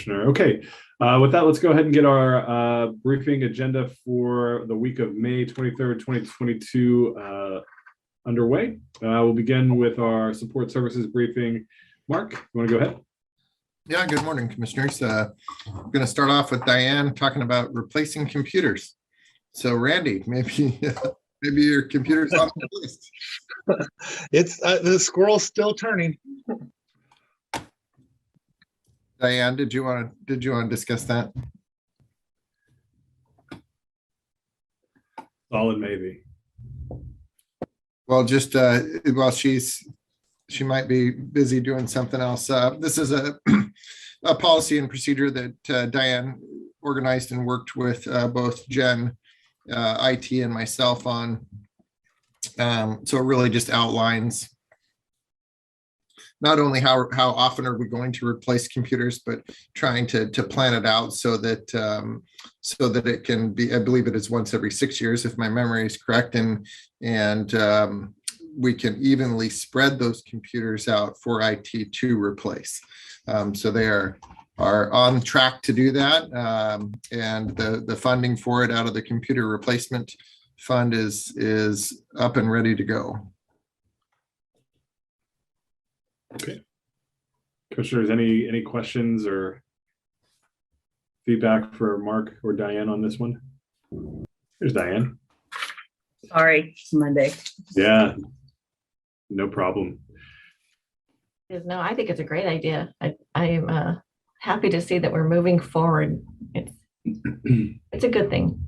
Sure. Okay. With that, let's go ahead and get our briefing agenda for the week of May 23rd, 2022 underway. We'll begin with our support services briefing. Mark, you want to go ahead? Yeah, good morning, commissioners. I'm going to start off with Diane talking about replacing computers. So Randy, maybe your computer's on the list. It's the squirrel's still turning. Diane, did you want to discuss that? Solid maybe. Well, just while she might be busy doing something else. This is a policy and procedure that Diane organized and worked with both Jen, IT, and myself on. So it really just outlines not only how often are we going to replace computers, but trying to plan it out so that it can be, I believe it is once every 6 years, if my memory is correct, and we can evenly spread those computers out for IT to replace. So they are on track to do that, and the funding for it out of the computer replacement fund is up and ready to go. Okay. Commissioners, any questions or feedback for Mark or Diane on this one? There's Diane. Sorry, it's Monday. Yeah, no problem. No, I think it's a great idea. I am happy to see that we're moving forward. It's a good thing.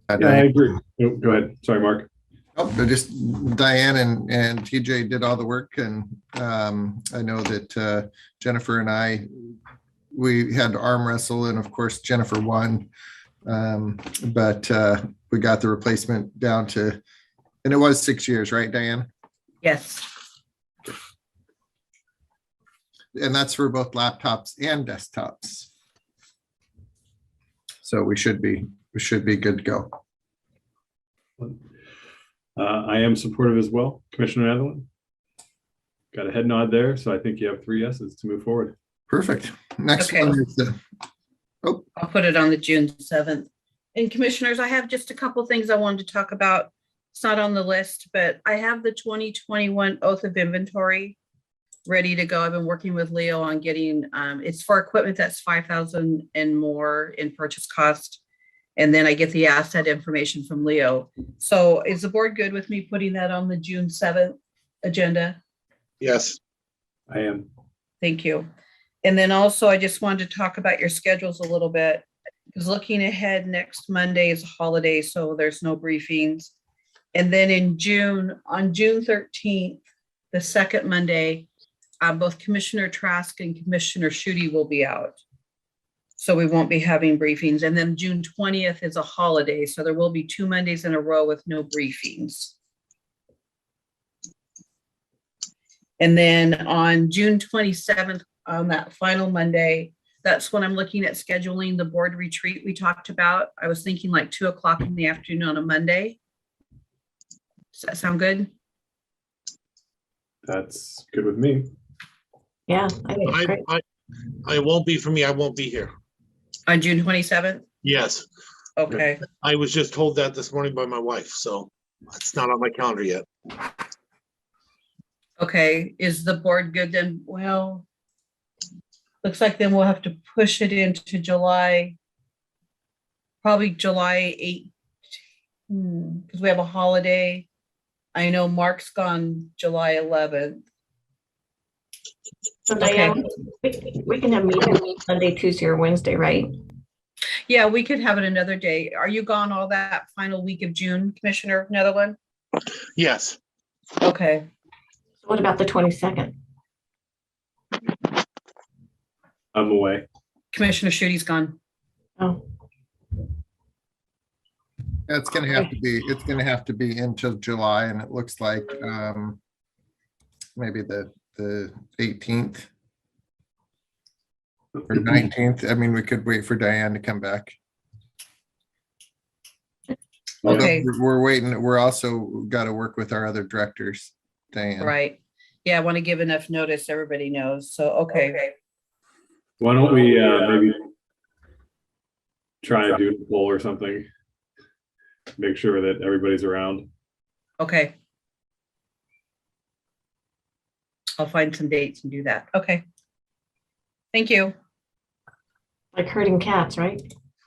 Yeah, I agree. Oh, go ahead. Sorry, Mark. Oh, just Diane and TJ did all the work, and I know that Jennifer and we had to arm wrestle, and of course Jennifer won, but we got the replacement down to, and it was 6 years, right, Diane? Yes. And that's for both laptops and desktops. So we should be good to go. I am supportive as well. Commissioner Netherland? Got a head nod there, so I think you have 3 yeses to move forward. Perfect. Next Okay. one is the, I'll put it on the June 7th. And commissioners, I have just a couple things I wanted to talk about. It's not on the list, but I have the 2021 oath of inventory ready to go. I've been working with Leo on getting, it's for equipment that's 5,000 and more in purchase cost. And then I get the asset information from Leo. So is the board good with me putting that on the June 7th agenda? Yes. I am. Thank you. And then also, I just wanted to talk about your schedules a little bit, because looking ahead, next Monday is a holiday, so there's no briefings. And then in June, on June 13th, the second Monday, both Commissioner Trask and Commissioner Schutte will be out. So we won't be having briefings. And then June 20th is a holiday, so there will be 2 Mondays in a row with no briefings. And then on June 27th, on that final Monday, that's when I'm looking at scheduling the board retreat we talked about. I was thinking like 2 o'clock in the afternoon on a Monday. Does that sound good? That's good with me. Yeah, I think it's great. I won't be, for me, I won't be here. On June 27th? Yes. Okay. I was just told that this morning by my wife, so it's not on my calendar yet. Okay, is the board good then? Well, looks like then we'll have to push it into July, probably July 8th, because we have a holiday. I know Mark's gone July 11th. So Diane, we can have meetings Monday, Tuesday, or Wednesday, right? Yeah, we could have it another day. Are you gone all that final week of June, Commissioner Netherland? Yes. Okay. So what about the 22nd? I'm away. Commissioner Schutte's gone. Oh, it's going to have to be into July, and it looks like maybe the 18th or 19th. I mean, we could wait for Diane to come back. Okay. We're waiting. We're also got to work with our other directors, Diane. Right. Yeah, I want to give enough notice, everybody knows. So, okay. Why don't we maybe try and do a poll or something? Make sure that everybody's around. Okay. I'll find some dates and do that. Okay. Thank you. Like herding cats, right?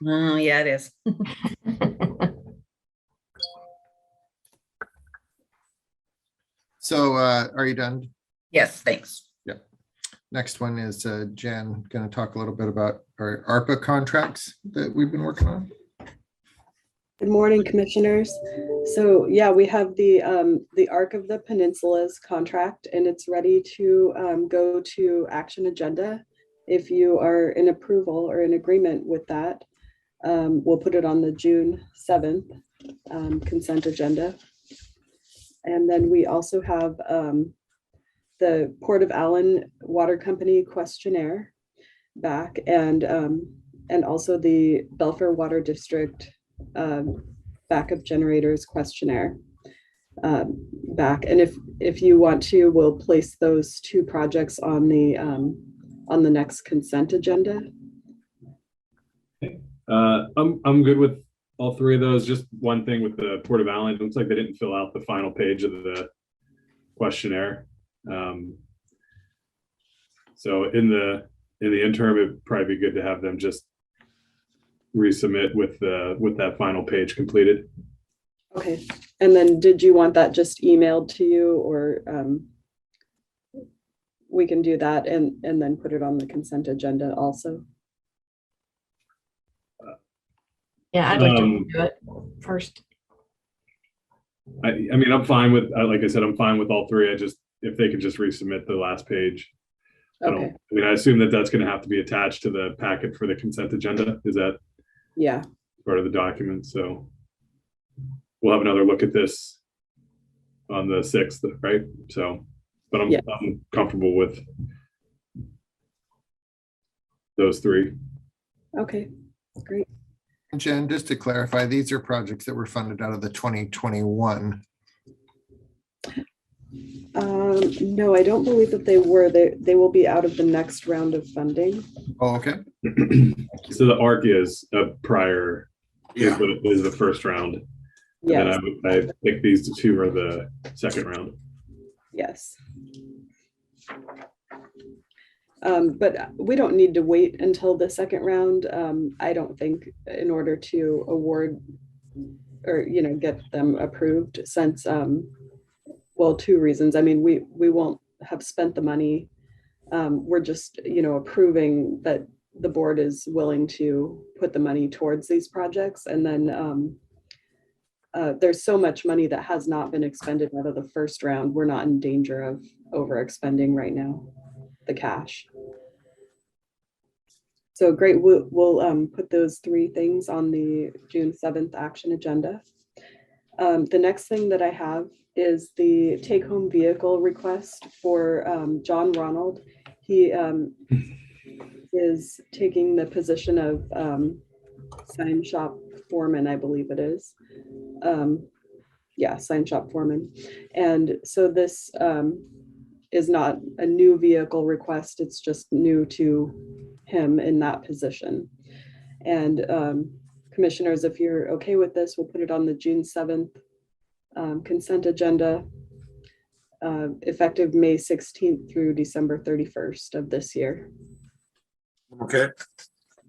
Oh, yeah, it is. So are you done? Yes, thanks. Next one is Jan going to talk a little bit about our ARPA contracts that we've been working on. Good morning, commissioners. So yeah, we have the Arc of the Peninsulas contract, and it's ready to go to action agenda. If you are in approval or in agreement with that, we'll put it on the June 7th consent agenda. And then we also have the Port of Allen Water Company questionnaire back, and also the Belfaire Water District backup generators questionnaire back. And if you want to, we'll place those two projects on the next consent agenda. I'm good with all three of those. Just one thing with the Port of Allen, it looks like they didn't fill out the final page of the questionnaire. So in the interim, it'd probably be good to have them just resubmit with that final page completed. Okay. And then did you want that just emailed to you, or we can do that and then put it on the consent agenda also? Yeah, I'd like to do it first. I mean, I'm fine with, like I said, I'm fine with all three. I just, if they could just resubmit the last page. Okay. I assume that that's going to have to be attached to the packet for the consent agenda. Is that Yeah. part of the document? So we'll have another look at this on the 6th, right? So, but I'm comfortable with those three. Okay, great. Jen, just to clarify, these are projects that were funded out of the 2021. No, I don't believe that they were. They will be out of the next round of funding. Oh, okay. So the ARC is a prior, Yeah. is the first round. Yes, And I think these two are the second round. yes. But we don't need to wait until the second round. I don't think, in order to award or, get them approved, since, well, two reasons. I mean, we won't have spent the money. We're just, approving that the board is willing to put the money towards these projects. And then there's so much money that has not been expended out of the first round. We're not in danger of overexpending right now, the cash. So great, we'll put those three things on the June 7th action agenda. The next thing that I have is the take-home vehicle request for John Ronald. He is taking the position of sign shop foreman, I believe it is. Yeah, sign shop foreman. And so this is not a new vehicle request, it's just new to him in that position. And commissioners, if you're okay with this, we'll put it on the June 7th consent agenda, effective May 16th through December 31st of this year. Okay.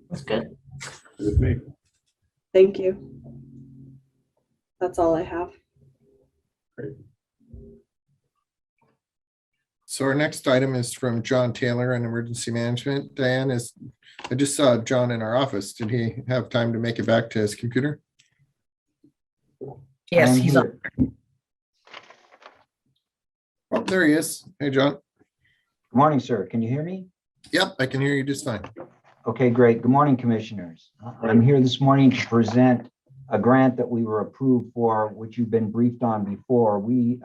That's good. With me. Thank you. That's all I have. Great. So our next item is from John Taylor in Emergency Management. Diane, I just saw John in our office. Did he have time to make it back to his computer? Yes, he's on. Oh, there he is. Hey, John. Good morning, sir. Can you hear me? Yep, I can hear you just fine. Okay, great. Good morning, commissioners. I'm here this morning to present a grant that we were approved for, which you've been briefed on before. We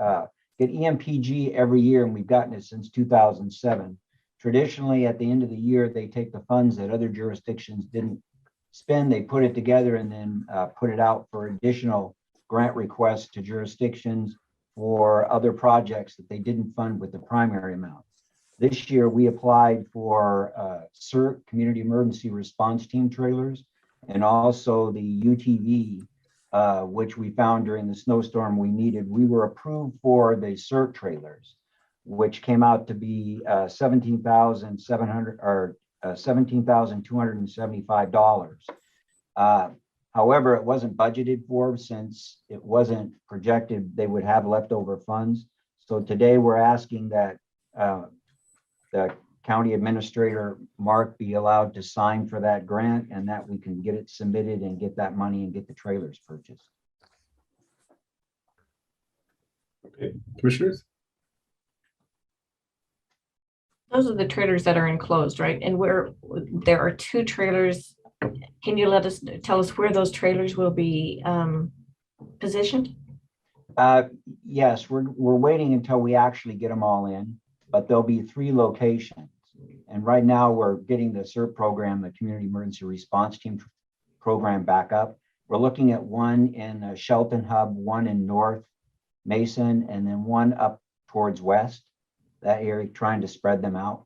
get EMPG every year, and we've gotten it since 2007. Traditionally, at the end of the year, they take the funds that other jurisdictions didn't spend, they put it together and then put it out for additional grant requests to jurisdictions for other projects that they didn't fund with the primary amount. This year, we applied for CERT, Community Emergency Response Team trailers, and also the UTV, which we found during the snowstorm we needed. We were approved for the CERT trailers, which came out to be $17,700 or $17,275. However, it wasn't budgeted for since it wasn't projected they would have leftover funds. So today we're asking that the county administrator, Mark, be allowed to sign for that grant and that we can get it submitted and get that money and get the trailers purchased. Okay, commissioners? Those are the trailers that are enclosed, right? And where there are 2 trailers. Can you tell us where those trailers will be positioned? Yes, we're waiting until we actually get them all in, but there'll be 3 locations. And right now we're getting the CERT program, the Community Emergency Response Team program back up. We're looking at one in Shelton Hub, one in North Mason, and then one up towards West, that area, trying to spread them out.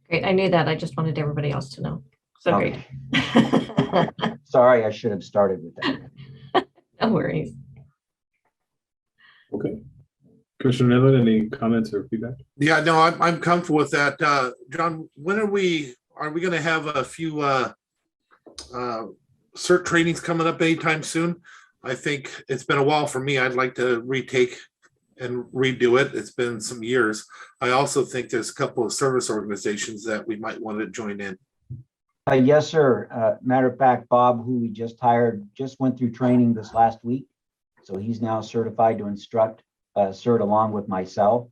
Great, I knew that. I just wanted everybody else to know. So great. Sorry, I should have started with that. No worries. Okay. Commissioner Neville, any comments or feedback? Yeah, no, I'm comfortable with that. John, when are we going to have a few CERT trainings coming up anytime soon? I think it's been a while for me. I'd like to retake and redo it. It's been some years. I also think there's a couple of service organizations that we might want to join in. Yes, sir. Matter of fact, Bob, who we just hired, just went through training this last week. So he's now certified to instruct CERT along with myself.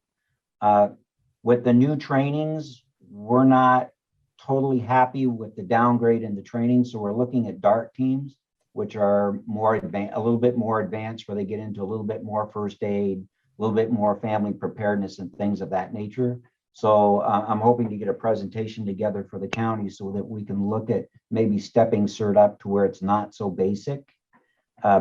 With the new trainings, we're not totally happy with the downgrade in the training. So we're looking at DART teams, which are more advanced, a little bit more advanced, where they get into a little bit more first aid, a little bit more family preparedness and things of that nature. So I'm hoping to get a presentation together for the county so that we can look at maybe stepping CERT up to where it's not so basic.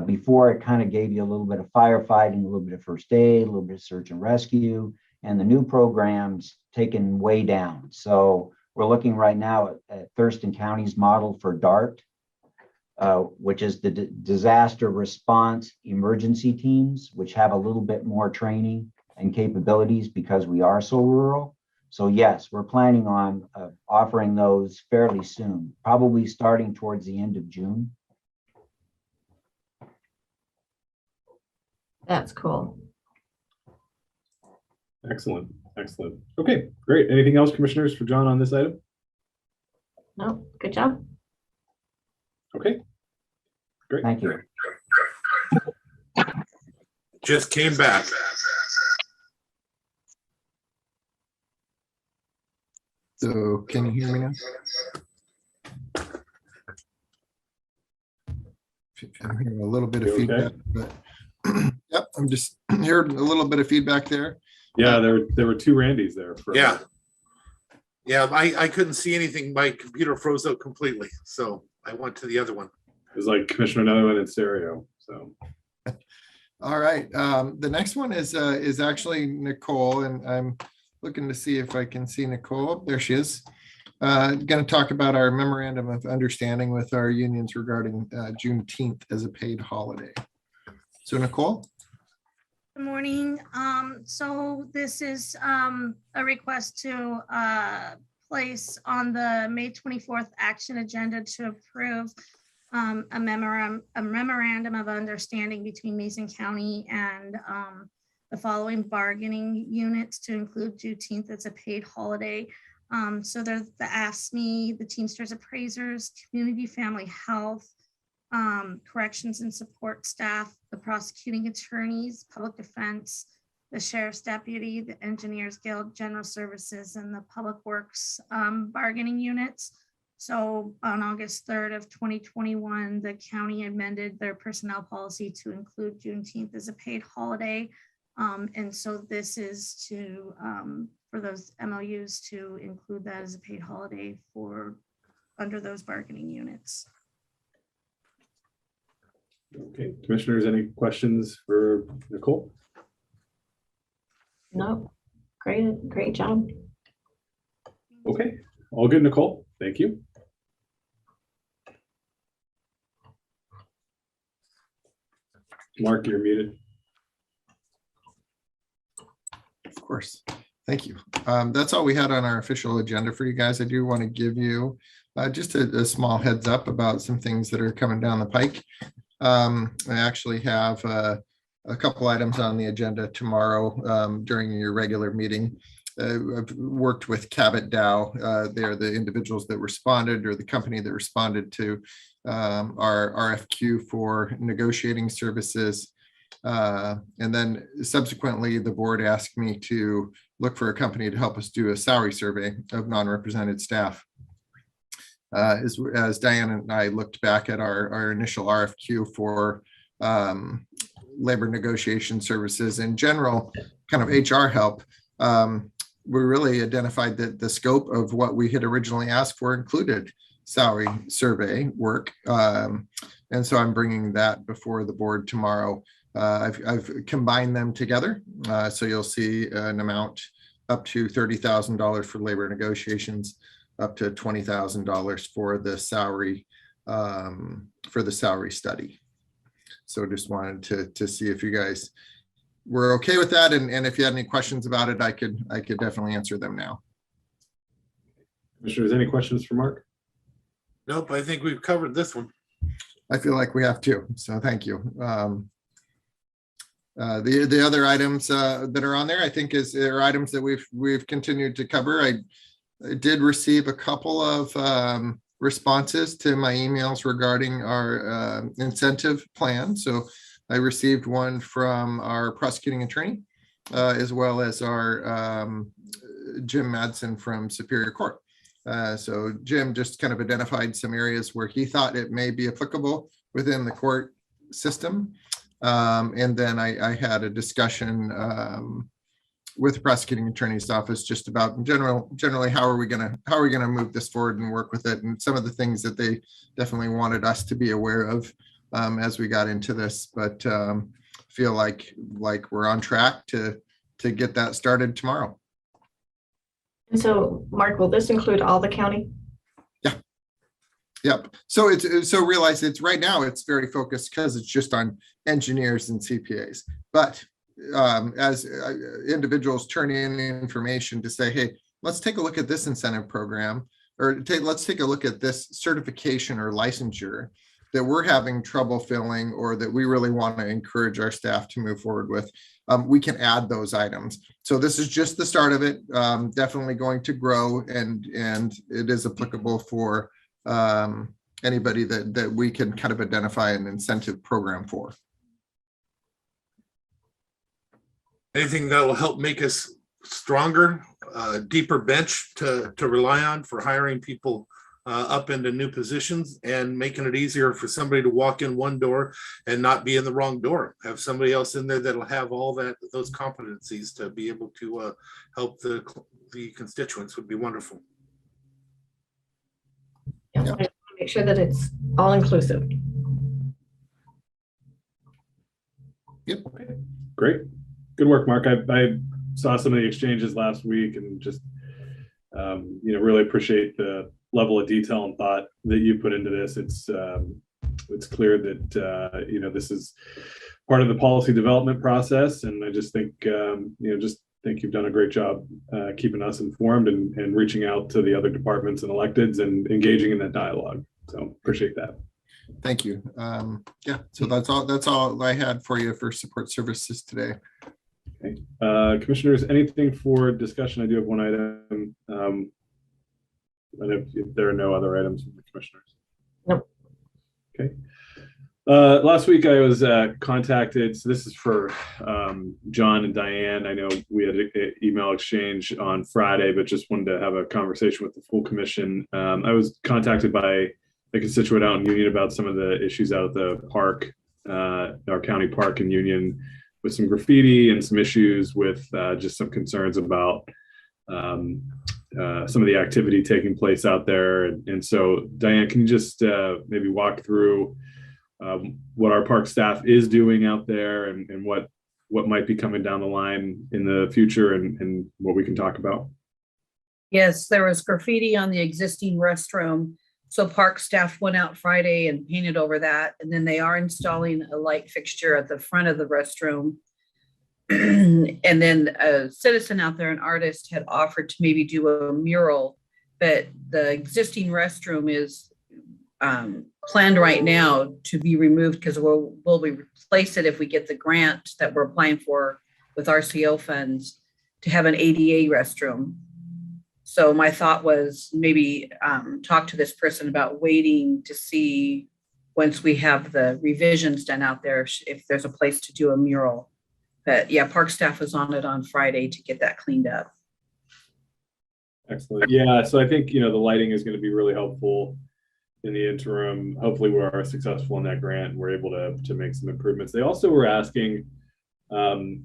Before, it kind of gave you a little bit of firefighting, a little bit of first aid, a little bit of search and rescue, and the new program's taken way down. So we're looking right now at Thurston County's model for DART, which is the disaster response emergency teams, which have a little bit more training and capabilities because we are so rural. So yes, we're planning on offering those fairly soon, probably starting towards the end of June. That's cool. Excellent, excellent. Okay, great. Anything else, commissioners, for John on this item? No, good job. Okay, great. Thank you. Just came back. So can you hear me now? I'm hearing a little bit of You okay? feedback, but yep, I'm just hearing a little bit of feedback there. Yeah, there were 2 Randys there. For Yeah. Yeah, I couldn't see anything. My computer froze out completely. So I went to the other one. It was like Commissioner Neville in stereo. So All right, the next one is actually Nicole, and I'm looking to see if I can see Nicole. There she is. Going to talk about our memorandum of understanding with our unions regarding Juneteenth as a paid holiday. So Nicole? Good morning. So this is a request to place on the May 24th action agenda to approve a memorandum of understanding between Mason County and the following bargaining units to include Juneteenth as a paid holiday. So there's the AFSCME, the Teamsters Appraisers, Community Family Health, corrections and support staff, the prosecuting attorneys, public defense, the sheriff's deputy, the engineers guild, general services, and the public works bargaining units. So on August 3rd of 2021, the county amended their personnel policy to include Juneteenth as a paid holiday. And so this is to for those MOUs to include that as a paid holiday for under those bargaining units. Okay, commissioners, any questions for Nicole? No, great job. Okay, all good, Nicole. Thank you. Mark, you're muted. Of course. Thank you. That's all we had on our official agenda for you guys. I do want to give you just a small heads up about some things that are coming down the pike. I actually have a couple items on the agenda tomorrow during your regular meeting. I've worked with Cabot Dow. They're the individuals that responded, or the company that responded to our RFQ for negotiating services. And then subsequently, the board asked me to look for a company to help us do a salary survey of non-represented staff. As Diane and I looked back at our initial RFQ for labor negotiation services in general, kind of HR help, we really identified that the scope of what we had originally asked for included salary survey work. And so I'm bringing that before the board tomorrow. I've combined them together. So you'll see an amount up to $30,000 for labor negotiations, up to $20,000 for the salary study. So just wanted to see if you guys were okay with that, and if you had any questions about it, I could definitely answer them now. Commissioners, any questions for Mark? Nope, I think we've covered this one. I feel like we have to, so thank you. The other items that are on there, I think, are items that we've continued to cover. I did receive a couple of responses to my emails regarding our incentive plan. So I received one from our prosecuting attorney, as well as our Jim Madsen from Superior Court. So Jim just kind of identified some areas where he thought it may be applicable within the court system. And then I had a discussion with the prosecuting attorney's office just about generally how are we gonna move this forward and work with it, and some of the things that they definitely wanted us to be aware of as we got into this, but feel like we're on track to get that started tomorrow. And so, Mark, will this include all the county? Yeah. Yep. So realize it's right now it's very focused because it's just on engineers and CPAs, but as individuals turn in information to say, hey, let's take a look at this incentive program, or let's take a look at this certification or licensure that we're having trouble filling, or that we really want to encourage our staff to move forward with, we can add those items. So this is just the start of it. Definitely going to grow, and it is applicable for anybody that we can kind of identify an incentive program for. Anything that will help make us stronger, deeper bench to rely on for hiring people up into new positions, and making it easier for somebody to walk in one door and not be in the wrong door. Have somebody else in there that'll have all those competencies to be able to help the constituents would be wonderful. Yeah, so I want to make sure that it's all inclusive. Yep. Okay, great. Good work, Mark. I saw some of the exchanges last week, and just really appreciate the level of detail and thought that you put into this. It's clear that this is part of the policy development process, and I just think think you've done a great job keeping us informed and reaching out to the other departments and electeds and engaging in that dialogue. So appreciate that. Thank you. Yeah, so that's all I had for you for support services today. Okay. Commissioners, anything for discussion? I do have one item. And if there are no other items from the commissioners. Nope. Okay. Last week I was contacted. So this is for John and Diane. I know we had an email exchange on Friday, but just wanted to have a conversation with the full commission. I was contacted by a constituent out in Union about some of the issues out at the park, our county park in Union, with some graffiti and some issues with just some concerns about some of the activity taking place out there. And so, Diane, can you just maybe walk through what our park staff is doing out there and what might be coming down the line in the future and what we can talk about. Yes, there was graffiti on the existing restroom. So park staff went out Friday and painted over that. And then they are installing a light fixture at the front of the restroom. And then a citizen out there, an artist, had offered to maybe do a mural, but the existing restroom is planned right now to be removed because we'll replace it if we get the grant that we're applying for with RCO funds to have an ADA restroom. So my thought was maybe talk to this person about waiting to see once we have the revisions done out there, if there's a place to do a mural. But yeah, park staff was on it on Friday to get that cleaned up. Excellent. Yeah, so I think, the lighting is going to be really helpful in the interim. Hopefully we are successful in that grant and we're able to make some improvements. They also were asking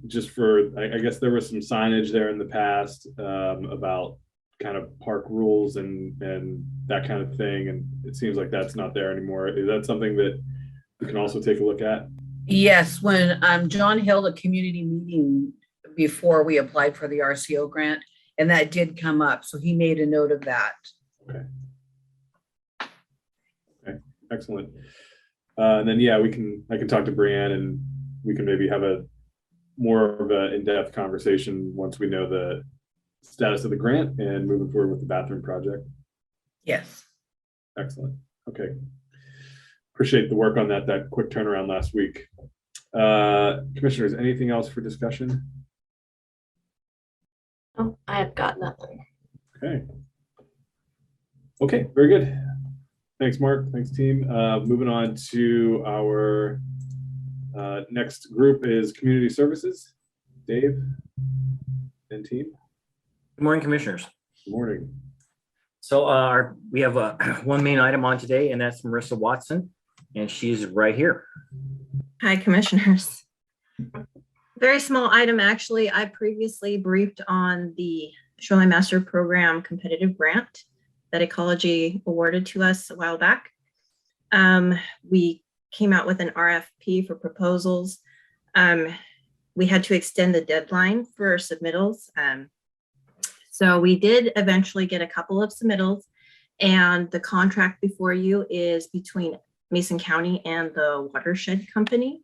just for, I guess there was some signage there in the past about kind of park rules and that kind of thing. And it seems like that's not there anymore. Is that something that we can also take a look at? Yes, when John held a community meeting before we applied for the RCO grant, and that did come up. So he made a note of that. Okay. Excellent. And then, yeah, I can talk to Brianne and we can maybe have a more of an in-depth conversation once we know the status of the grant and moving forward with the bathroom project. Yes. Excellent. Okay. Appreciate the work on that quick turnaround last week. Commissioners, anything else for discussion? Oh, I have got nothing. Okay, very good. Thanks, Mark. Thanks, team. Moving on to our next group is community services. Dave and team. Good morning, commissioners. Good morning. So we have one main item on today, and that's Marissa Watson, and she's right here. Hi, commissioners. Very small item, actually. I previously briefed on the Shoreline Master Program competitive grant that Ecology awarded to us a while back. We came out with an RFP for proposals. We had to extend the deadline for submittals. So we did eventually get a couple of submittals, and the contract before you is between Mason County and the watershed company.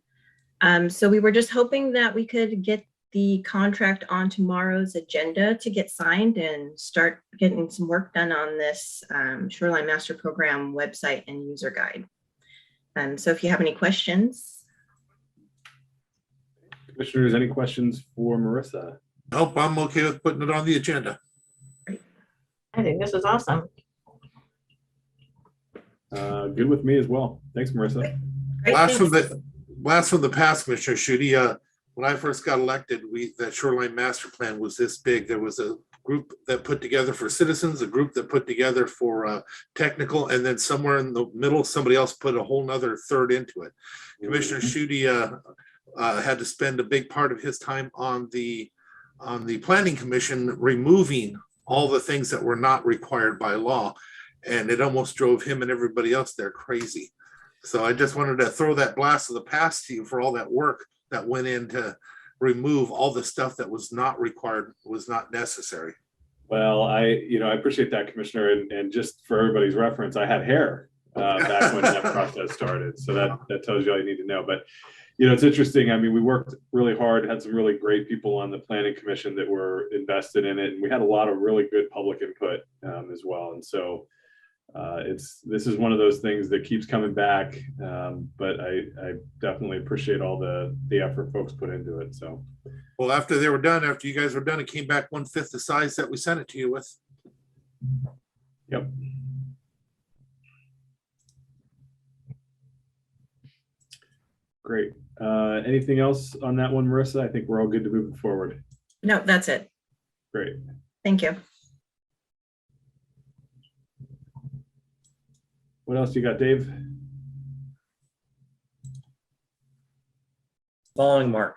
So we were just hoping that we could get the contract on tomorrow's agenda to get signed and start getting some work done on this Shoreline Master Program website and user guide. So if you have any questions. Commissioners, any questions for Marissa? Nope, I'm okay with putting it on the agenda. I think this is awesome. Good with me as well. Thanks, Marissa. Great, Last from the past, Commissioner Schutte, when I first got elected, that Shoreline Master Plan was this big. There was a group that put together for citizens, a group that put together for technical, and then somewhere in the middle, somebody else put a whole nother third into it. Commissioner Schutte had to spend a big part of his time on the Planning Commission removing all the things that were not required by law, and it almost drove him and everybody else there crazy. So I just wanted to throw that blast of the past to you for all that work that went in to remove all the stuff that was not required, was not necessary. Well, I appreciate that, Commissioner, and just for everybody's reference, I had hair back when that process started. So that tells you all you need to know. But it's interesting. I mean, we worked really hard, had some really great people on the Planning Commission that were invested in it, and we had a lot of really good public input as well. And so this is one of those things that keeps coming back, but I definitely appreciate all the effort folks put into it. So, well, after you guys were done, it came back 1/5 the size that we sent it to you with. Yep. Great. Anything else on that one, Marissa? I think we're all good to move forward. No, that's it. Great. Thank you. What else you got, Dave? Following Mark.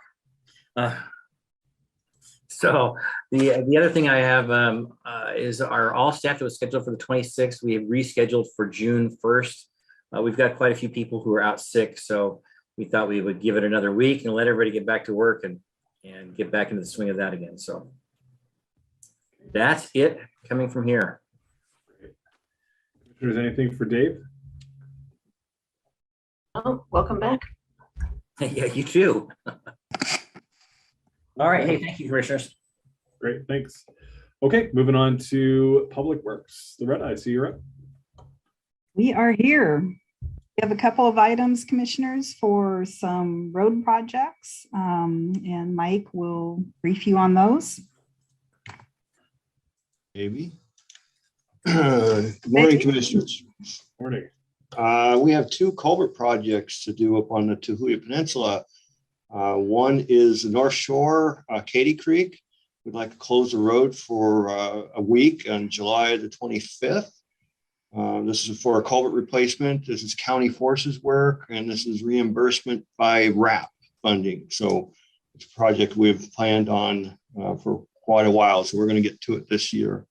So the other thing I have is our all staff that was scheduled for the 26th. We have rescheduled for June 1st. We've got quite a few people who are out sick, so we thought we would give it another week and let everybody get back to work and get back into the swing of that again. So that's it coming from here. If there's anything for Dave? Oh, welcome back. Yeah, you too. All right. Hey, thank you, commissioners. Great, thanks. Okay, moving on to Public Works. Loretta, I see you're up. We are here. We have a couple of items, commissioners, for some road projects, and Mike will brief you on those. Maybe. Good morning, commissioners. Morning. We have two culvert projects to do up on the Tahuya Peninsula. One is the North Shore, Katy Creek. We'd like to close the road for a week on July the 25th. This is for a culvert replacement. This is county forces work, and this is reimbursement by RAP funding. So it's a project we've planned on for quite a while. So we're going to get to it this year.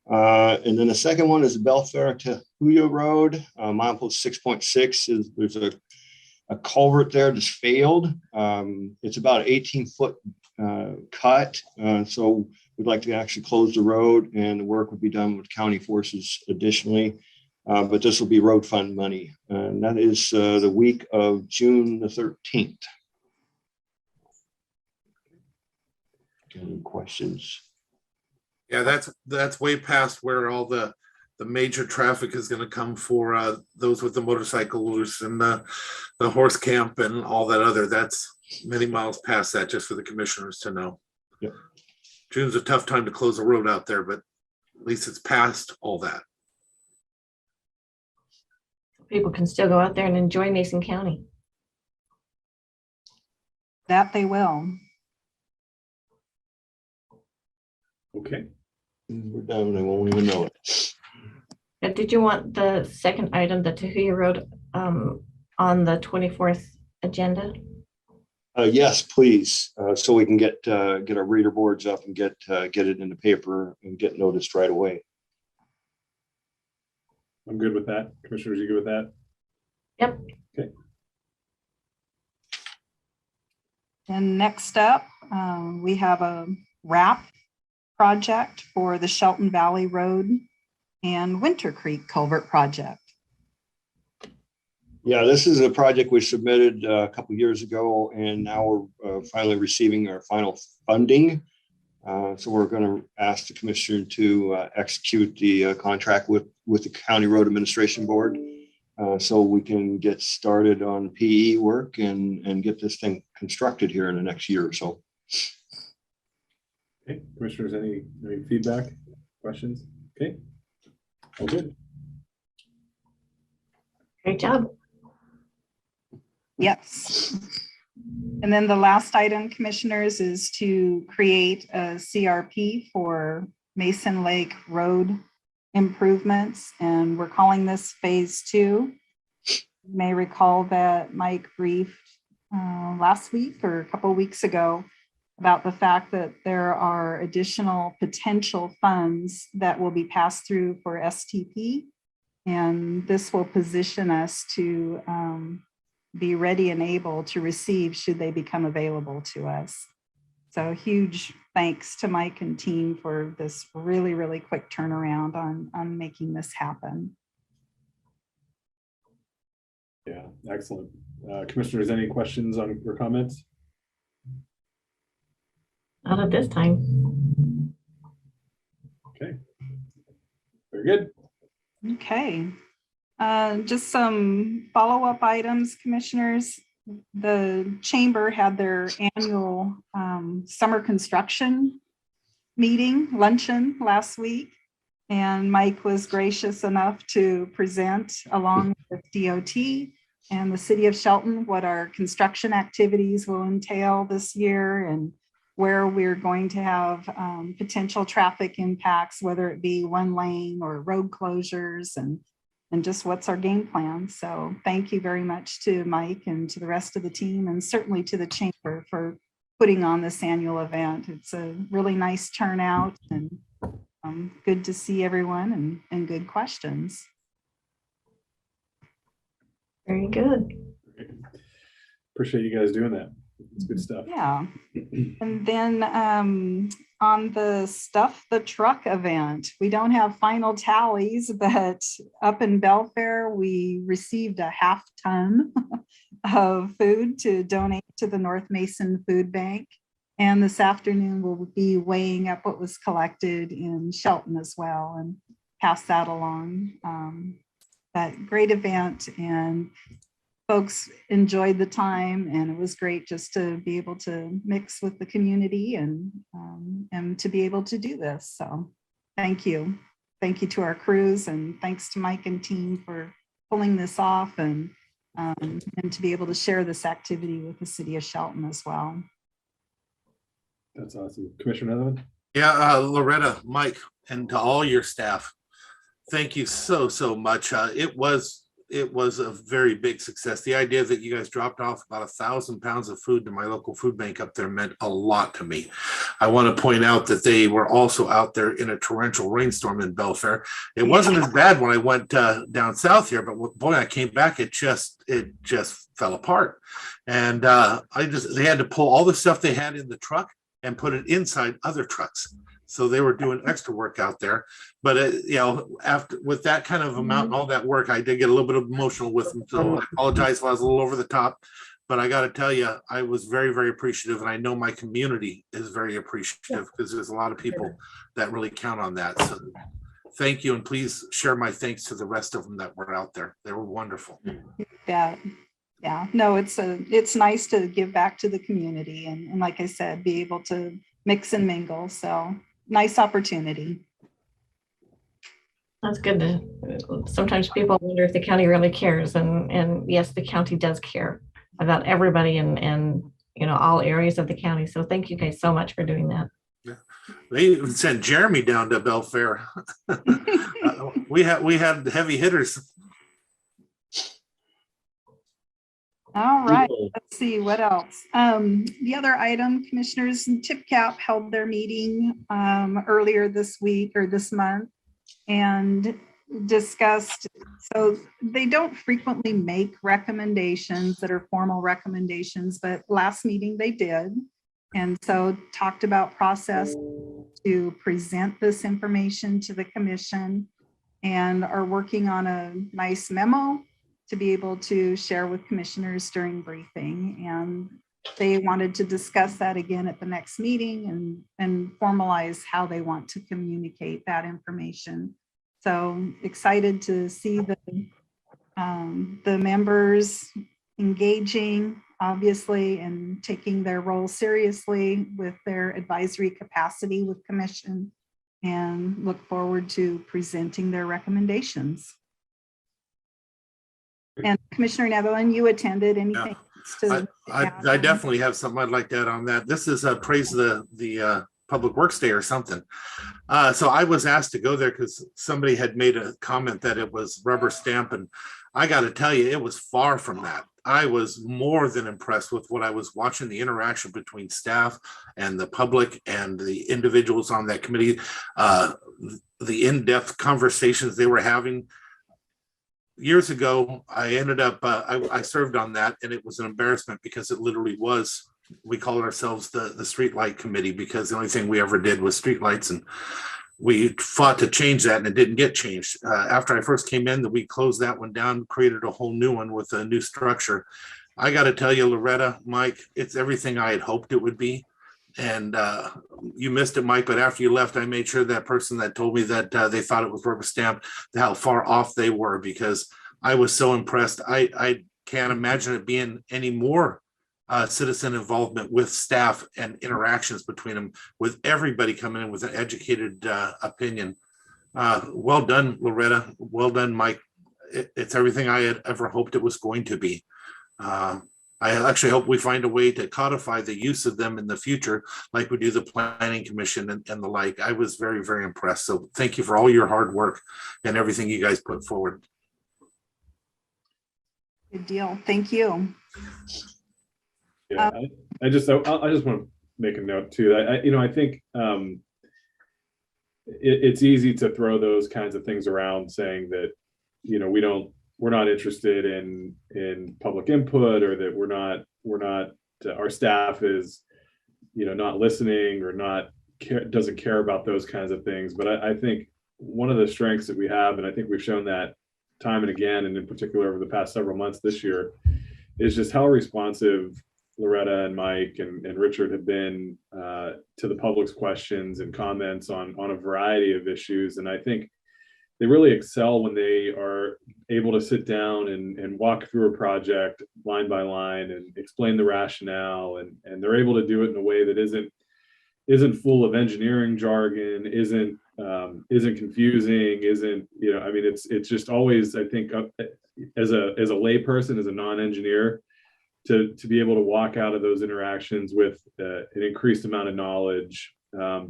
And then the second one is the Belfaire to Tahuya Road. Milepost 6.6 is there's a culvert there that's failed. It's about an 18-foot cut. So we'd like to actually close the road, and the work would be done with county forces additionally. But this will be road fund money. And that is the week of June the 13th. Any questions? Yeah, that's way past where all the major traffic is going to come for those with the motorcycles and the horse camp and all that other. That's many miles past that, just for the commissioners to know. Yep. June's a tough time to close a road out there, but at least it's past all that. People can still go out there and enjoy Mason County. That they will. Okay. We're done. They won't even know it. Did you want the second item, the Tahuya Road, on the 24th agenda? Yes, please. So we can get our reader boards up and get it in the paper and get noticed right away. I'm good with that. Commissioners, you good with that? Yep. Okay. And next up, we have a RAP project for the Shelton Valley Road and Winter Creek Culvert project. Yeah, this is a project we submitted a couple of years ago, and now we're finally receiving our final funding. So we're going to ask the commissioner to execute the contract with the County Road Administration Board, so we can get started on PE work and get this thing constructed here in the next year or so. Okay, commissioners, any feedback, questions? Okay, all good. Great job. Yes. And then the last item, commissioners, is to create a CRP for Mason Lake Road improvements. And we're calling this phase 2. You may recall that Mike briefed last week or a couple of weeks ago about the fact that there are additional potential funds that will be passed through for STP. And this will position us to be ready and able to receive should they become available to us. So huge thanks to Mike and team for this really, really quick turnaround on making this happen. Yeah, excellent. Commissioners, any questions or comments? Not at this time. Okay, very good. Okay. Just some follow-up items, commissioners. The chamber had their annual summer construction meeting, luncheon last week, and Mike was gracious enough to present along with DOT and the city of Shelton what our construction activities will entail this year and where we're going to have potential traffic impacts, whether it be one lane or road closures and just what's our game plan. So thank you very much to Mike and to the rest of the team, and certainly to the chamber for putting on this annual event. It's a really nice turnout, and good to see everyone and good questions. Very good. Appreciate you guys doing that. It's good stuff. Yeah. And then on the Stuff the Truck event, we don't have final tallies, but up in Belfaire, we received a 1/2 ton of food to donate to the North Mason Food Bank. And this afternoon, we'll be weighing up what was collected in Shelton as well and pass that along. But great event, and folks enjoyed the time, and it was great just to be able to mix with the community and to be able to do this. So thank you. Thank you to our crews, and thanks to Mike and team for pulling this off and to be able to share this activity with the city of Shelton as well. That's awesome. Commissioner Netherland? Yeah, Loretta, Mike, and to all your staff, thank you so much. It was a very big success. The idea that you guys dropped off about 1,000 pounds of food to my local food bank up there meant a lot to me. I want to point out that they were also out there in a torrential rainstorm in Belfaire. It wasn't as bad when I went down south here, but boy, I came back, it just fell apart. And they had to pull all the stuff they had in the truck and put it inside other trucks. So they were doing extra work out there. But, after with that kind of amount and all that work, I did get a little bit emotional with them. So I apologize if I was a little over the top. But I got to tell you, I was very, very appreciative. And I know my community is very appreciative because there's a lot of people that really count on that. So thank you. And please share my thanks to the rest of them that were out there. They were wonderful. Yeah. No, it's nice to give back to the community. And like I said, be able to mix and mingle. So nice opportunity. That's good. Sometimes people wonder if the county really cares, and yes, the county does care about everybody and all areas of the county. So thank you guys so much for doing that. Yeah. They even sent Jeremy down to Belfaire. We had heavy hitters. All right, let's see what else. The other item, commissioners, TIPCAP held their meeting earlier this week or this month and discussed, so they don't frequently make recommendations that are formal recommendations, but last meeting they did. And so talked about process to present this information to the commission and are working on a nice memo to be able to share with commissioners during briefing. And they wanted to discuss that again at the next meeting and formalize how they want to communicate that information. So excited to see the members engaging, obviously, and taking their role seriously with their advisory capacity with commission, and look forward to presenting their recommendations. And Commissioner Netherland, you attended anything? Yeah. I definitely have something I'd like to add on that. This is praise the Public Works Day or something. So I was asked to go there because somebody had made a comment that it was rubber stamp, and I got to tell you, it was far from that. I was more than impressed with what I was watching, the interaction between staff and the public and the individuals on that committee, the in-depth conversations they were having. Years ago, I ended up, I served on that, and it was an embarrassment because it literally was, we called ourselves the street light committee because the only thing we ever did was street lights, and we fought to change that and it didn't get changed. After I first came in, we closed that one down, created a whole new one with a new structure. I got to tell you, Loretta, Mike, it's everything I had hoped it would be. And you missed it, Mike, but after you left, I made sure that person that told me that they thought it was rubber stamp, how far off they were, because I was so impressed. I can't imagine it being any more citizen involvement with staff and interactions between them, with everybody coming in with an educated opinion. Well done, Loretta. Well done, Mike. It's everything I had ever hoped it was going to be. I actually hope we find a way to codify the use of them in the future, like we do the Planning Commission and the like. I was very, very impressed. So thank you for all your hard work and everything you guys put forward. Good deal. Thank you. Yeah, I just want to make a note too. I think it's easy to throw those kinds of things around, saying that we don't we're not interested in public input, or that our staff is, not listening or doesn't care about those kinds of things. But I think one of the strengths that we have, and I think we've shown that time and again, and in particular over the past several months this year, is just how responsive Loretta and Mike and Richard have been to the public's questions and comments on a variety of issues. And I think they really excel when they are able to sit down and walk through a project line by line and explain the rationale, and they're able to do it in a way that isn't full of engineering jargon, isn't confusing, it's just always, I think, as a layperson, as a non-engineer, to be able to walk out of those interactions with an increased amount of knowledge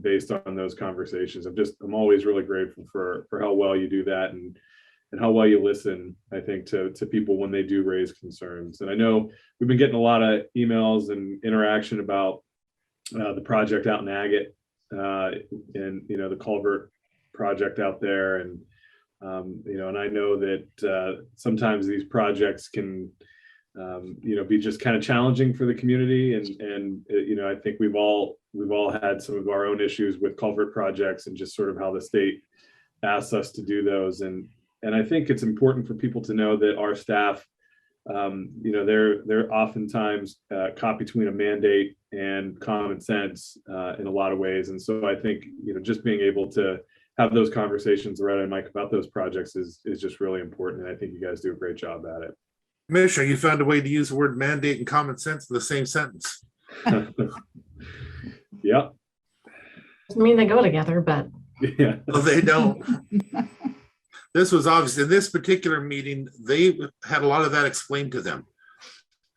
based on those conversations. I'm always really grateful for how well you do that, and how well you listen, I think, to people when they do raise concerns. And I know we've been getting a lot of emails and interaction about the project out in Agate, and the culvert project out there. And and I know that sometimes these projects can be just kind of challenging for the community. And I think we've all had some of our own issues with culvert projects, and just sort of how the state asks us to do those. And I think it's important for people to know that our staff, they're oftentimes caught between a mandate and common sense in a lot of ways. And so I think, just being able to have those conversations, Loretta and Mike, about those projects is just really important. And I think you guys do a great job at it. Commissioner, you found a way to use the word mandate and common sense in the same sentence. Yep. Doesn't mean they go together, but Yeah. No, they don't. This was obvious. In this particular meeting, they had a lot of that explained to them.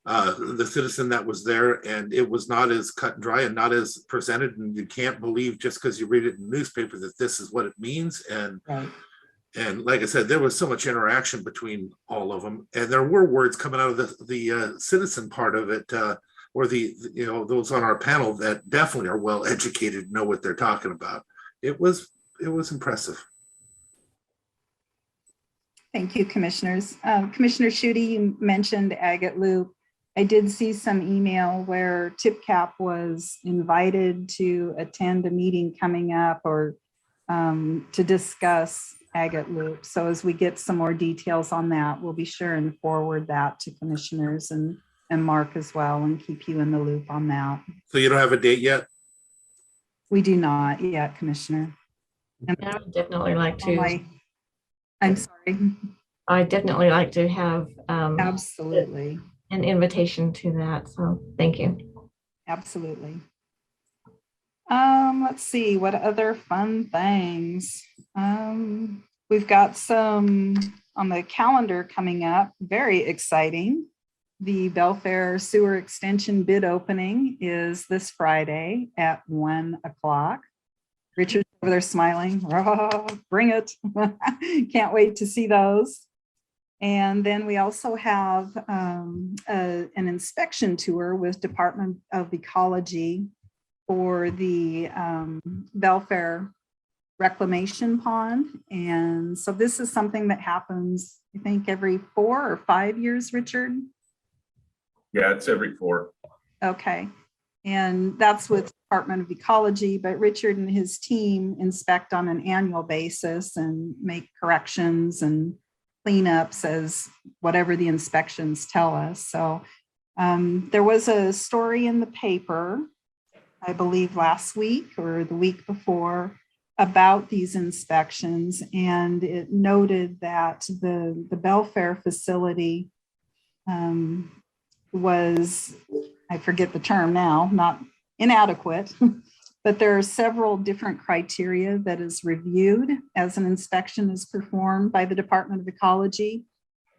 The citizen that was there, and it was not as cut and dry and not as presented, and you can't believe just because you read it in the newspaper that this is what it means. And like I said, there was so much interaction between all of them, and there were words coming out of the citizen part of it, or those on our panel that definitely are well educated, know what they're talking about. It was impressive. Thank you, commissioners. Commissioner Schutte, you mentioned Agate Loop. I did see some email where TIPCAP was invited to attend a meeting coming up, or to discuss Agate Loop. So as we get some more details on that, we'll be sure and forward that to commissioners and Mark as well, and keep you in the loop on that. So you don't have a date yet? We do not yet, Commissioner. And I would definitely like to. I'm sorry. I definitely like to have Absolutely. an invitation to that. So thank you. Absolutely. Let's see, what other fun things? We've got some on the calendar coming up, very exciting. The Belfaire Sewer Extension bid opening is this Friday at 1 o'clock. Richard's over there smiling. Oh, bring it. Can't wait to see those. And then we also have an inspection tour with Department of Ecology for the Belfaire Reclamation Pond. And so this is something that happens, I think, every 4 or 5 years, Richard? Yeah, it's every 4. Okay. And that's with Department of Ecology, but Richard and his team inspect on an annual basis and make corrections and cleanups as whatever the inspections tell us. So there was a story in the paper, I believe last week or the week before, about these inspections, and it noted that the Belfaire facility was, I forget the term now, not inadequate, but there are several different criteria that is reviewed as an inspection is performed by the Department of Ecology.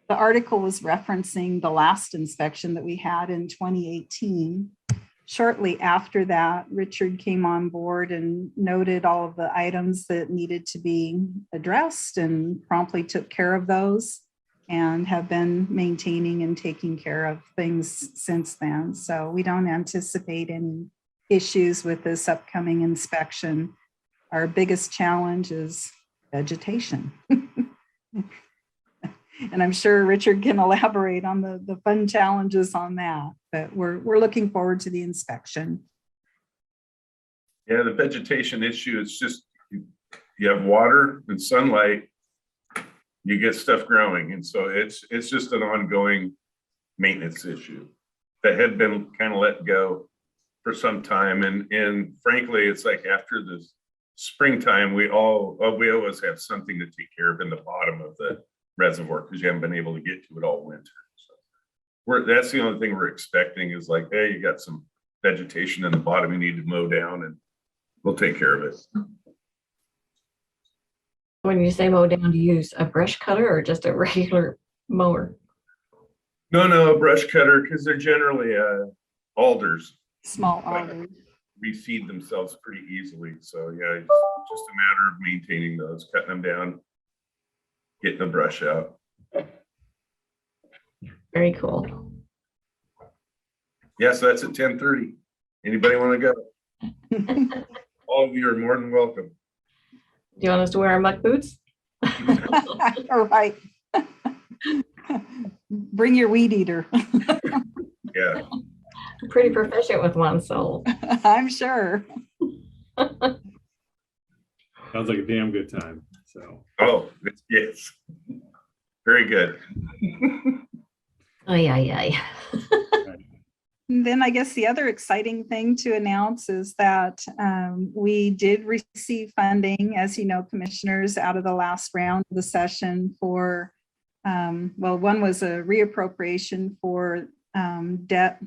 The article was referencing the last inspection that we had in 2018. Shortly after that, Richard came on board and noted all of the items that needed to be addressed and promptly took care of those, and have been maintaining and taking care of things since then. So we don't anticipate any issues with this upcoming inspection. Our biggest challenge is vegetation. And I'm sure Richard can elaborate on the fun challenges on that, but we're looking forward to the inspection. Yeah, the vegetation issue is just, you have water and sunlight, you get stuff growing. And so it's just an ongoing maintenance issue that had been kind of let go for some time. And frankly, it's like after the springtime, we always have something to take care of in the bottom of the reservoir because you haven't been able to get to it all winter. So that's the only thing we're expecting is like, hey, you got some vegetation in the bottom you need to mow down, and we'll take care of it. When you say mow down, do you use a brush cutter or just a regular mower? No, a brush cutter, because they're generally alders. Small alders. Reseed themselves pretty easily. So yeah, it's just a matter of maintaining those, cutting them down, getting the brush out. Very cool. Yeah, so that's at 10:30. Anybody want to go? All of you are more than welcome. Do you want us to wear our muck boots? All right. Bring your weed eater. Yeah. I'm pretty proficient with one, so. I'm sure. Sounds like a damn good time. So. Oh, yes. Very good. Oh, yeah. Then I guess the other exciting thing to announce is that we did receive funding, as you know, commissioners, out of the last round of the session for, well, one was a reappropriation for debt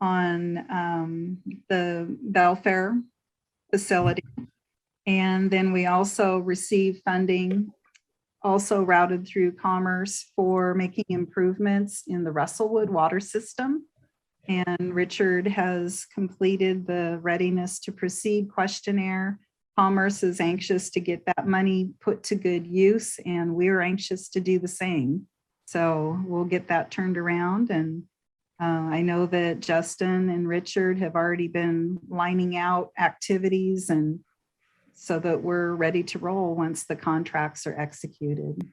on the Belfaire facility. And then we also received funding also routed through Commerce for making improvements in the Russellwood water system. And Richard has completed the readiness to proceed questionnaire. Commerce is anxious to get that money put to good use, and we're anxious to do the same. So we'll get that turned around. And I know that Justin and Richard have already been lining out activities, and so that we're ready to roll once the contracts are executed.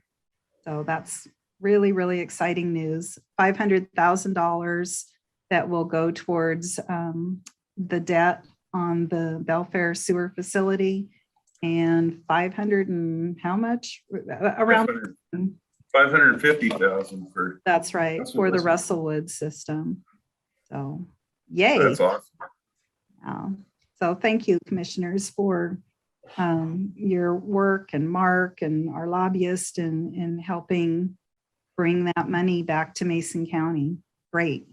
So that's really, really exciting news. $500,000 that will go towards the debt on the Belfaire sewer facility, and 500 and how much? Around 550,000 for. That's right, for the Russellwood system. So, yay. That's awesome. So thank you, commissioners, for your work, and Mark and our lobbyist in helping bring that money back to Mason County. Great.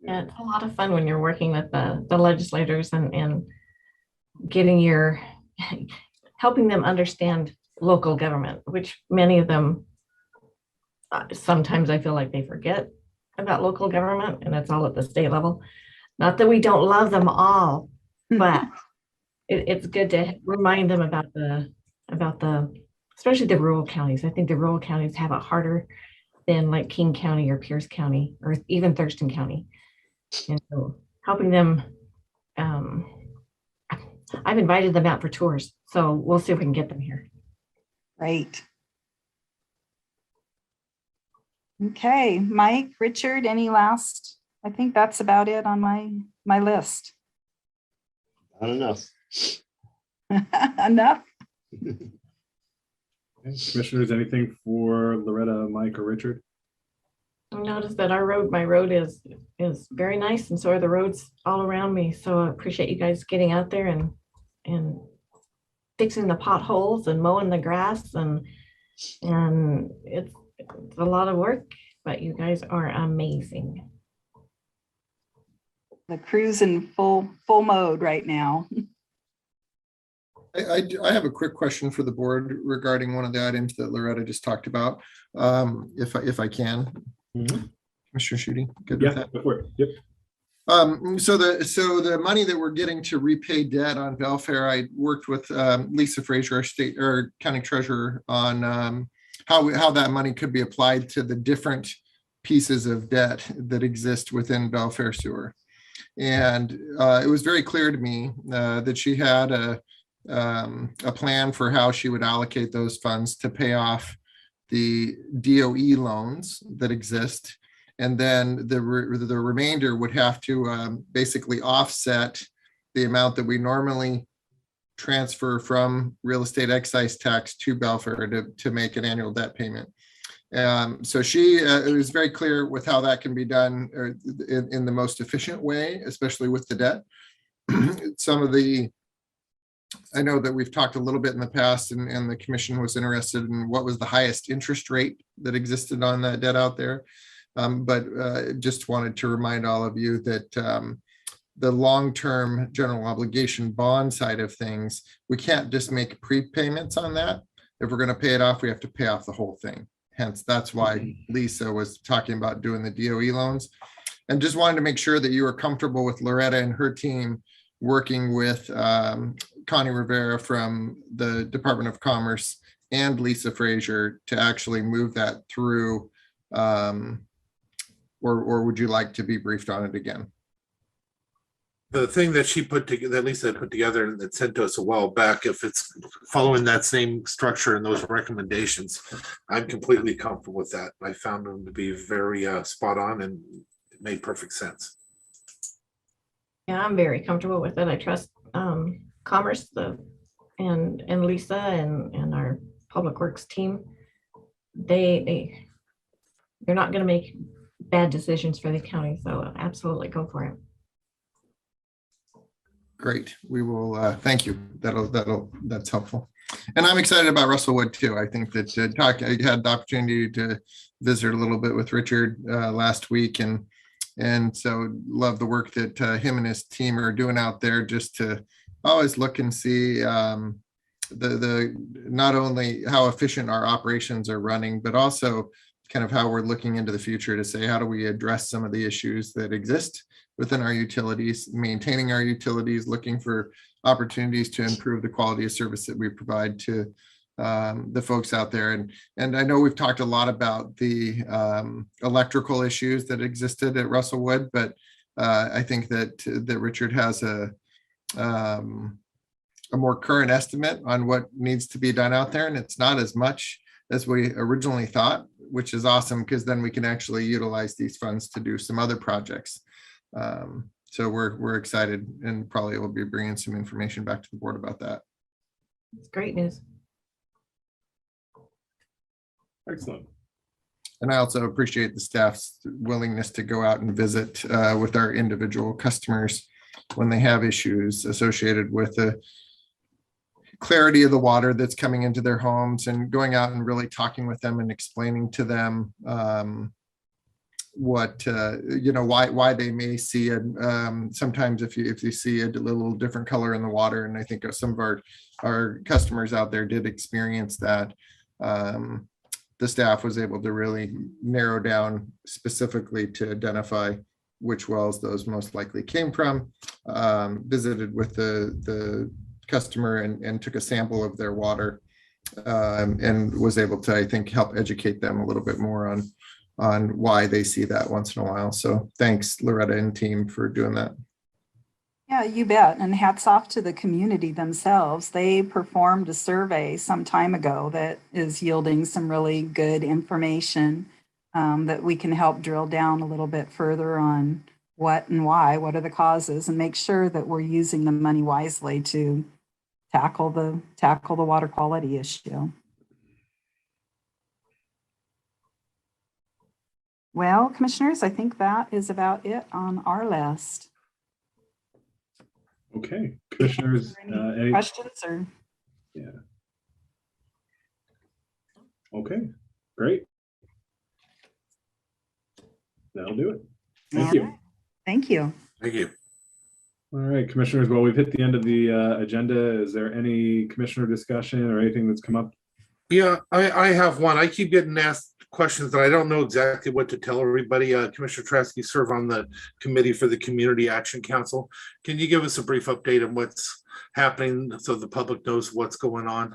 Yeah, it's a lot of fun when you're working with the legislators and helping them understand local government, which many of them, sometimes I feel like they forget about local government, and it's all at the state level. Not that we don't love them all, but it's good to remind them about especially the rural counties. I think the rural counties have it harder than like King County or Pierce County or even Thurston County. And so helping them, I've invited them out for tours, so we'll see if we can get them here. Great. Okay, Mike, Richard, any last? I think that's about it on my list. Not enough. Enough? Commissioners, anything for Loretta, Mike, or Richard? I noticed that my road is very nice, and so are the roads all around me. So I appreciate you guys getting out there and fixing the potholes and mowing the grass, and it's a lot of work, but you guys are amazing. The crew's in full mode right now. I have a quick question for the board regarding one of the items that Loretta just talked about, if I can. Mm-hmm. Mr. Shooty, good with that? Go for it. Yep. So the money that we're getting to repay debt on Belfaire, I worked with Lisa Frazier, our state or county treasurer, on how that money could be applied to the different pieces of debt that exist within Belfaire sewer. And it was very clear to me that she had a plan for how she would allocate those funds to pay off the DOE loans that exist. And then the remainder would have to basically offset the amount that we normally transfer from real estate excise tax to Belfaire to make an annual debt payment. So she was very clear with how that can be done in the most efficient way, especially with the debt. I know that we've talked a little bit in the past, and the commission was interested in what was the highest interest rate that existed on that debt out there. But just wanted to remind all of you that the long-term general obligation bond side of things, we can't just make prepayments on that. If we're going to pay it off, we have to pay off the whole thing. Hence, that's why Lisa was talking about doing the DOE loans. And just wanted to make sure that you were comfortable with Loretta and her team working with Connie Rivera from the Department of Commerce and Lisa Frazier to actually move that through, or would you like to be briefed on it again? The thing that she put together, that Lisa put together and that sent to us a while back, if it's following that same structure and those recommendations, I'm completely comfortable with that. I found them to be very spot on, and it made perfect sense. Yeah, I'm very comfortable with it. I trust Commerce and Lisa and our Public Works team. They're not going to make bad decisions for the county, so absolutely go for it. Great. We will thank you. That's helpful. And I'm excited about Russellwood too. I think that I had the opportunity to visit a little bit with Richard last week, and so love the work that him and his team are doing out there, just to always look and see the not only how efficient our operations are running, but also kind of how we're looking into the future to say, how do we address some of the issues that exist within our utilities, maintaining our utilities, looking for opportunities to improve the quality of service that we provide to the folks out there. And I know we've talked a lot about the electrical issues that existed at Russellwood, but I think that Richard has a more current estimate on what needs to be done out there. And it's not as much as we originally thought, which is awesome, because then we can actually utilize these funds to do some other projects. So we're excited, and probably will be bringing some information back to the board about that. It's great news. Excellent. And I also appreciate the staff's willingness to go out and visit with our individual customers when they have issues associated with the clarity of the water that's coming into their homes, and going out and really talking with them and explaining to them what why they may see it. Sometimes if you see a little different color in the water, and I think some of our customers out there did experience that, the staff was able to really narrow down specifically to identify which wells those most likely came from. Visited with the customer and took a sample of their water, and was able to, I think, help educate them a little bit more on why they see that once in a while. So thanks, Loretta and team, for doing that. Yeah, you bet. And hats off to the community themselves. They performed a survey some time ago that is yielding some really good information that we can help drill down a little bit further on what and why, what are the causes, and make sure that we're using the money wisely to tackle the water quality issue. Well, commissioners, I think that is about it on our list. Okay, commissioners, any questions or? Yeah. Okay, great. That'll do it. Thank you. Thank you. Thank you. All right, commissioners, well, we've hit the end of the agenda. Is there any commissioner discussion or anything that's come up? Yeah, I have one. I keep getting asked questions that I don't know exactly what to tell everybody. Commissioner Traskey serve on the committee for the Community Action Council. Can you give us a brief update on what's happening so the public knows what's going on?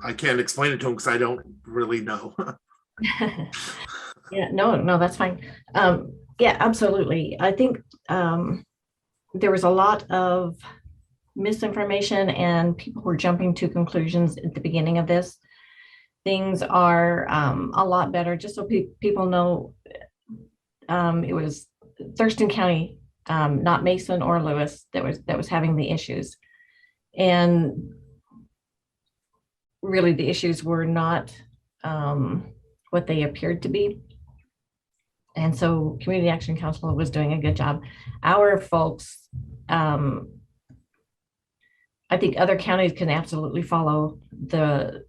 I can't explain it to them because I don't really know. Yeah, no, that's fine. Yeah, absolutely. I think there was a lot of misinformation and people were jumping to conclusions at the beginning of this. things are a lot better. Just so people know, it was Thurston County, not Mason or Lewis, that was having the issues. And really the issues were not what they appeared to be. And so Community Action Council was doing a good job. Our folks, I think other counties can absolutely follow the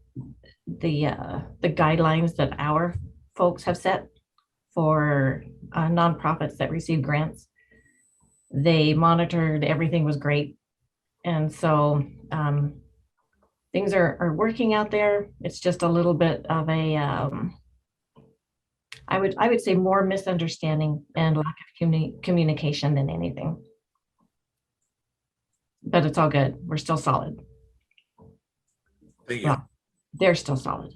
guidelines that our folks have set for nonprofits that receive grants. They monitored, everything was great. And so things are working out there. It's just a little bit of a, I would say more misunderstanding and lack of communication than anything. But it's all good. We're still solid. Thank you. Well, they're still solid.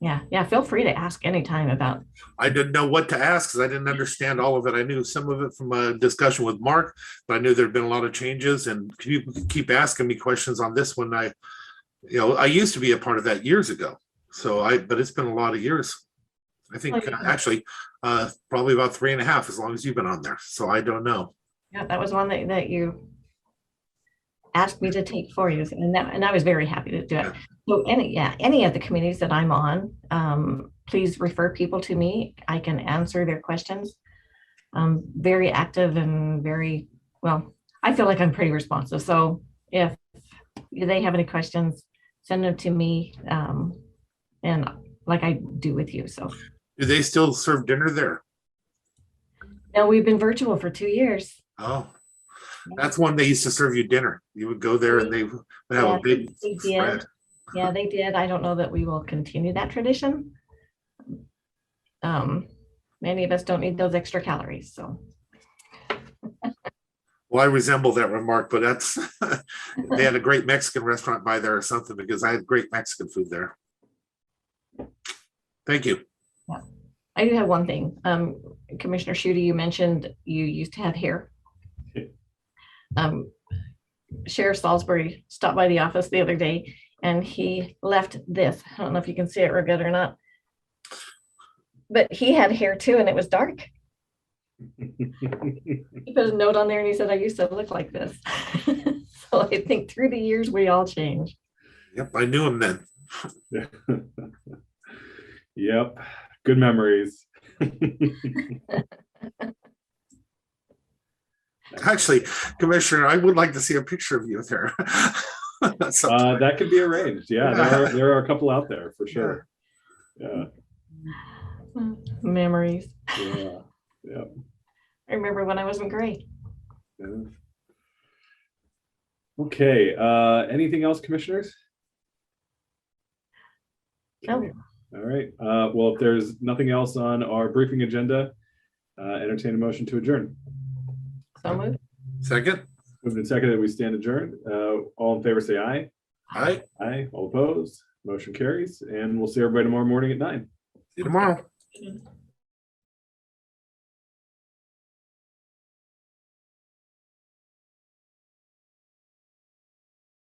Yeah. Feel free to ask anytime about. I didn't know what to ask because I didn't understand all of it. I knew some of it from a discussion with Mark, but I knew there'd been a lot of changes. And you keep asking me questions on this one. I used to be a part of that years ago. But it's been a lot of years. I think actually probably about 3.5, as long as you've been on there. So I don't know. Yeah, that was one that you asked me to take for you, and I was very happy to do it. So any of the committees that I'm on, please refer people to me. I can answer their questions. Very active and very well. I feel like I'm pretty responsive. So if they have any questions, send them to me, and like I do with you. So. Do they still serve dinner there? No, we've been virtual for 2 years. Oh, that's one they used to serve you dinner. You would go there and they would have a big spread. Yeah, they did. I don't know that we will continue that tradition. Many of us don't need those extra calories, so. Well, I resemble that remark, but that's, they had a great Mexican restaurant by there or something, because I had great Mexican food there. Thank you. Yeah. I do have one thing. Commissioner Schutte, you mentioned you used to have hair. Sheriff Salisbury stopped by the office the other day and he left this. I don't know if you can see it real good or not, but he had hair too and it was dark. He put a note on there and he said, I used to look like this. So I think through the years, we all change. Yep, I knew him then. Yep, good memories. Actually, Commissioner, I would like to see a picture of you with her. That could be arranged. Yeah, there are a couple out there for sure. Yeah. Memories. Yeah. I remember when I wasn't gray. Yeah. Okay. Anything else, commissioners? No. All right. Well, if there's nothing else on our briefing agenda, entertain a motion to adjourn. So moved. Second. Moved and seconded, we stand adjourned. All in favor, say aye. Aye. Aye. All opposed. Motion carries, and we'll see everybody tomorrow morning at 9. See you tomorrow.